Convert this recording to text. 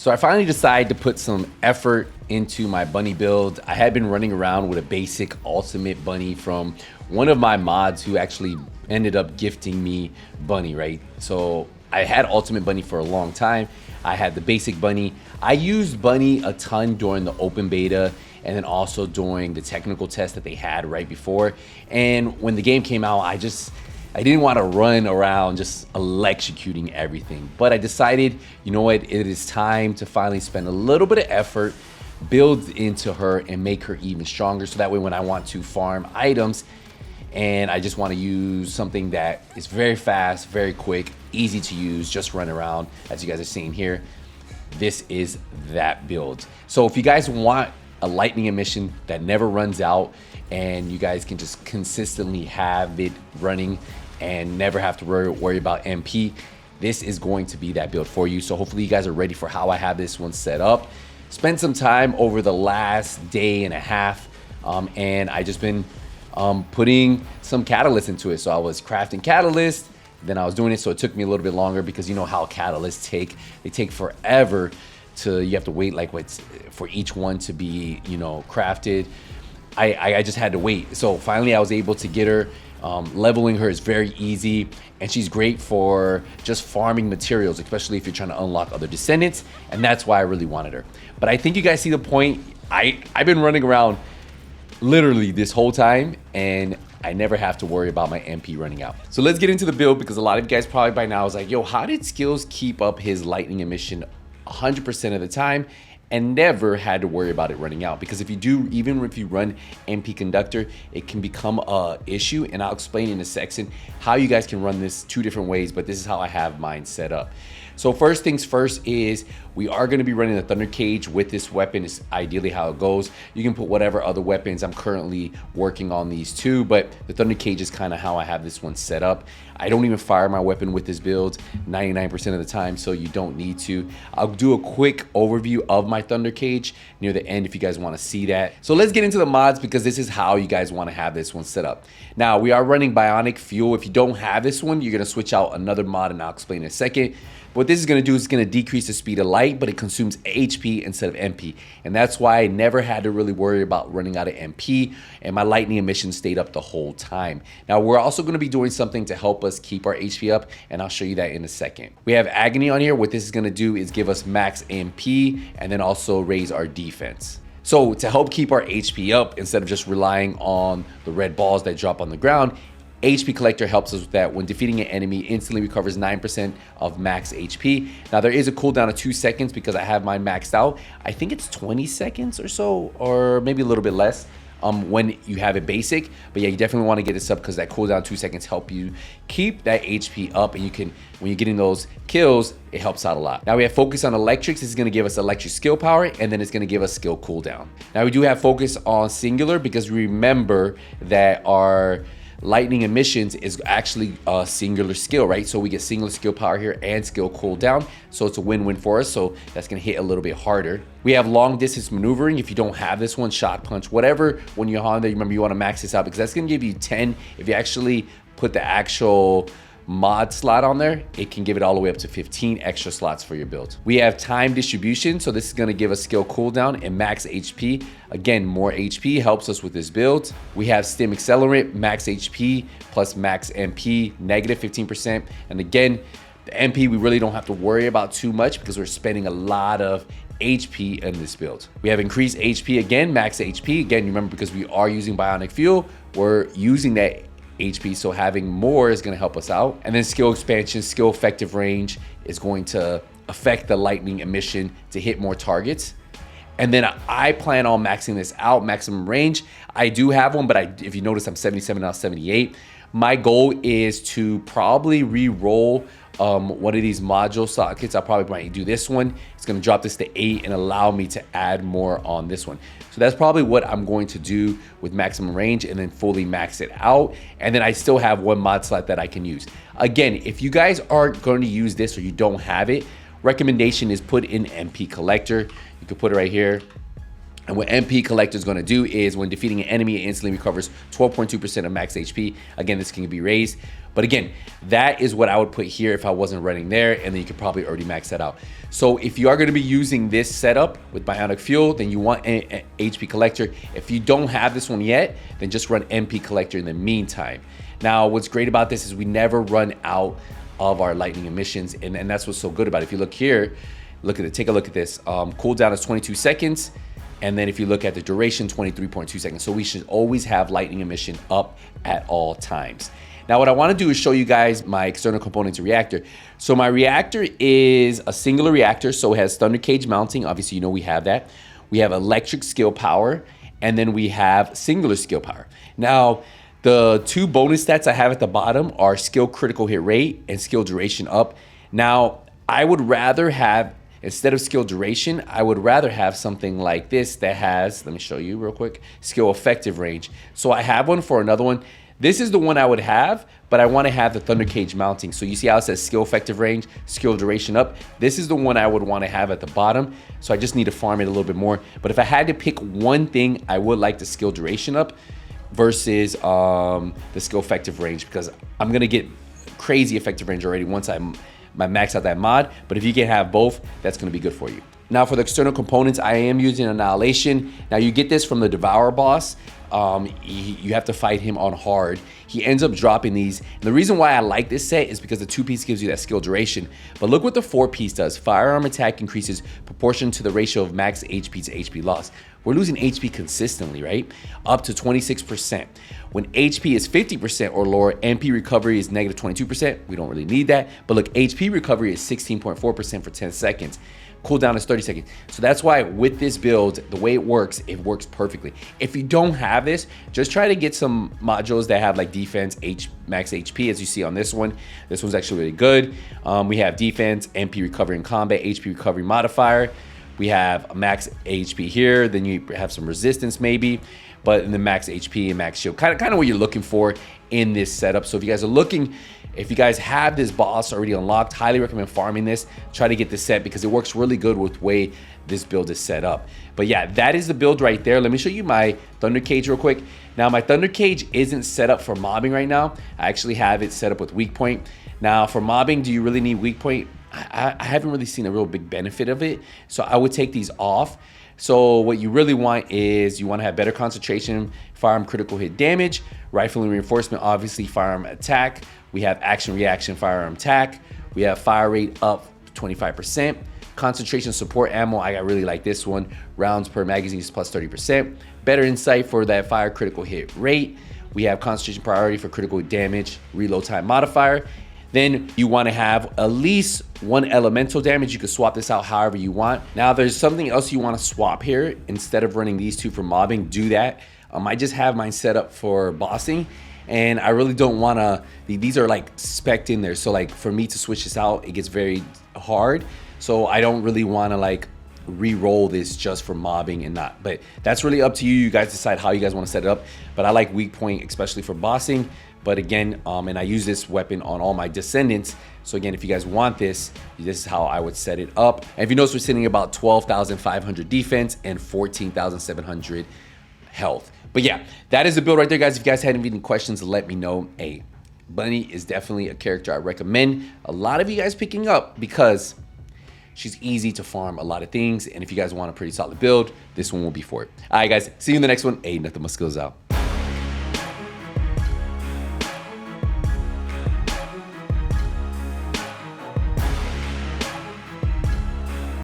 So I finally decided to put some effort into my bunny build. I had been running around with a basic ultimate bunny from one of my mods who actually ended up gifting me bunny, right? So I had ultimate bunny for a long time. I had the basic bunny. I used bunny a ton during the open beta and then also during the technical test that they had right before. And when the game came out, I didn't want to run around just electrocuting everything. But I decided, you know what, it is time to finally spend a little bit of effort, build into her and make her even stronger. So that way when I want to farm items and I just want to use something that is very fast, very quick, easy to use, just run around, as you guys are seeing here, this is that build. So if you guys want a lightning emission that never runs out and you guys can just consistently have it running and never have to worry about MP, this is going to be that build for you. So hopefully you guys are ready for how I have this one set up. Spent some time over the last day and a half and I just been putting some catalyst into it. So I was crafting catalyst, then I was doing it, so it took me a little bit longer because you know how catalysts take. They take forever you have to wait like for each one to be, you know, crafted. I just had to wait. So finally I was able to get her. Leveling her is very easy and she's great for just farming materials, especially if you're trying to unlock other descendants, and that's why I really wanted her. But I think you guys see the point. I've been running around literally this whole time and I never have to worry about my MP running out. So let's get into the build, because a lot of you guys probably by now is like, yo, how did Skillz keep up his lightning emission 100% of the time and never had to worry about it running out? Because if you do, even if you run MP conductor, it can become a issue, and I'll explain in a section how you guys can run this two different ways, but this is how I have mine set up. So first things first is we are going to be running the Thunder Cage with this weapon. Is ideally how it goes. You can put whatever other weapons. I'm currently working on these two, but the Thunder Cage is kind of how I have this one set up. I don't even fire my weapon with this build 99% of the time, so you don't need to. I'll do a quick overview of my Thunder Cage near the end if you guys want to see that. So let's get into the mods, because this is how you guys want to have this one set up. Now we are running Bionic Fuel. If you don't have this one, you're going to switch out another mod, and I'll explain in a second. What this is going to do is going to decrease the speed of light, but it consumes HP instead of MP. And that's why I never had to really worry about running out of MP, and my lightning emission stayed up the whole time. Now we're also going to be doing something to help us keep our HP up, and I'll show you that in a second. We have Agony on here. What this is going to do is give us max MP and then also raise our defense. So to help keep our HP up, instead of just relying on the red balls that drop on the ground, HP Collector helps us with that. When defeating an enemy, instantly recovers 9% of max HP. Now there is a cooldown of 2 seconds because I have mine maxed out. I think it's 20 seconds or so, or maybe a little bit less when you have it basic. But yeah, you definitely want to get this up because that cooldown 2 seconds help you keep that HP up, and you can, when you're getting those kills, it helps out a lot. Now we have focus on electrics. This is going to give us electric skill power, and then it's going to give us skill cooldown. Now we do have focus on singular because remember that our lightning emissions is actually a singular skill, right? So we get singular skill power here and skill cooldown. So it's a win-win for us. So that's gonna hit a little bit harder. We have long distance maneuvering. If you don't have this one, shot punch, whatever, when you're on there, remember you wanna max this out because that's gonna give you 10. If you actually put the actual mod slot on there, it can give it all the way up to 15 extra slots for your build. We have time distribution, so this is going to give us skill cooldown and max HP. Again, more HP helps us with this build. We have stim accelerant, max HP plus max MP, negative 15%. And again, the MP we really don't have to worry about too much because we're spending a lot of HP in this build. We have increased HP again, max HP. Again, remember because we are using Bionic Fuel, we're using that HP, so having more is going to help us out. And then skill expansion, skill effective range is going to affect the lightning emission to hit more targets. And then I plan on maxing this out, maximum range. I do have one, but if you notice, I'm 77 out of 78. My goal is to probably re-roll one of these module sockets. I probably might do this one. It's going to drop this to 8 and allow me to add more on this one. So that's probably what I'm going to do with maximum range, and then fully max it out. And then I still have one mod slot that I can use. Again, if you guys aren't going to use this or you don't have it, recommendation is put in MP Collector. You can put it right here. And what MP Collector is going to do is when defeating an enemy, it instantly recovers 12.2% of max HP. Again, this can be raised. But again, that is what I would put here if I wasn't running there, and then you could probably already max that out. So if you are going to be using this setup with Bionic Fuel, then you want an HP Collector. If you don't have this one yet, then just run MP Collector in the meantime. Now, what's great about this is we never run out of our lightning emissions, and that's what's so good about it. If you look here, look at it, take a look at this. Cooldown is 22 seconds. And then if you look at the duration, 23.2 seconds. So we should always have lightning emission up at all times. Now, what I want to do is show you guys my external components of Reactor. So my Reactor is a singular reactor, so it has Thunder Cage mounting. Obviously, you know we have that. We have electric skill power, and then we have singular skill power. Now, the two bonus stats I have at the bottom are skill critical hit rate and skill duration up. Now, I would rather have, instead of skill duration, I would rather have something like this that has, let me show you real quick, skill effective range. So I have one for another one. This is the one I would have, but I want to have the Thunder Cage mounting. So you see how it says skill effective range, skill duration up. This is the one I would want to have at the bottom. So I just need to farm it a little bit more. But if I had to pick one thing, I would like the skill duration up versus the skill effective range, because I'm going to get crazy effective range already once I max out that mod. But if you can have both, that's going to be good for you. Now for the external components, I am using Annihilation. Now you get this from the Devourer boss. You have to fight him on hard. He ends up dropping these. And the reason why I like this set is because the 2-piece gives you that skill duration. But look what the 4-piece does. Firearm attack increases proportion to the ratio of max HP to HP loss. We're losing HP consistently, right? Up to 26%. When HP is 50% or lower, MP recovery is negative 22%. We don't really need that. But look, HP recovery is 16.4% for 10 seconds. Cooldown is 30 seconds. So that's why with this build, the way it works perfectly. If you don't have this, just try to get some modules that have like defense, max HP, as you see on this one. This one's actually really good. We have defense, MP recovery in combat, HP recovery modifier. We have a max HP here. Then you have some resistance maybe, but in the max HP and max shield, kind of what you're looking for in this setup. So if you guys are looking, if you guys have this boss already unlocked, highly recommend farming this. Try to get this set because it works really good with the way this build is set up. But yeah, that is the build right there. Let me show you my Thunder Cage real quick. Now my Thunder Cage isn't set up for mobbing right now. I actually have it set up with weak point. Now for mobbing, do you really need weak point? I haven't really seen a real big benefit of it. So I would take these off. So what you really want is you want to have better concentration, firearm critical hit damage, rifle and reinforcement, obviously firearm attack. We have action reaction firearm attack. We have fire rate up 25%. Concentration support ammo, I really like this one. Rounds per magazine is plus 30%. Better insight for that fire critical hit rate. We have concentration priority for critical damage, reload time modifier. Then you want to have at least one elemental damage. You can swap this out however you want. Now there's something else you want to swap here. Instead of running these two for mobbing, do that. I just have mine set up for bossing, and I really don't want to, these are like spec'd in there. So like for me to switch this out, it gets very hard. So I don't really want to like re-roll this just for mobbing and not, but that's really up to you. You guys decide how you guys want to set it up. But I like weak point, especially for bossing. But again, and I use this weapon on all my descendants. So again, if you guys want this is how I would set it up. And if you notice, we're sitting about 12,500 defense and 14,700 health. But yeah, that is the build right there, guys. If you guys had any questions, let me know. Hey, Bunny is definitely a character I recommend a lot of you guys picking up because she's easy to farm a lot of things. And if you guys want a pretty solid build, this one will be for it. All right, guys, see you in the next one. Hey, NothingButSkillz out.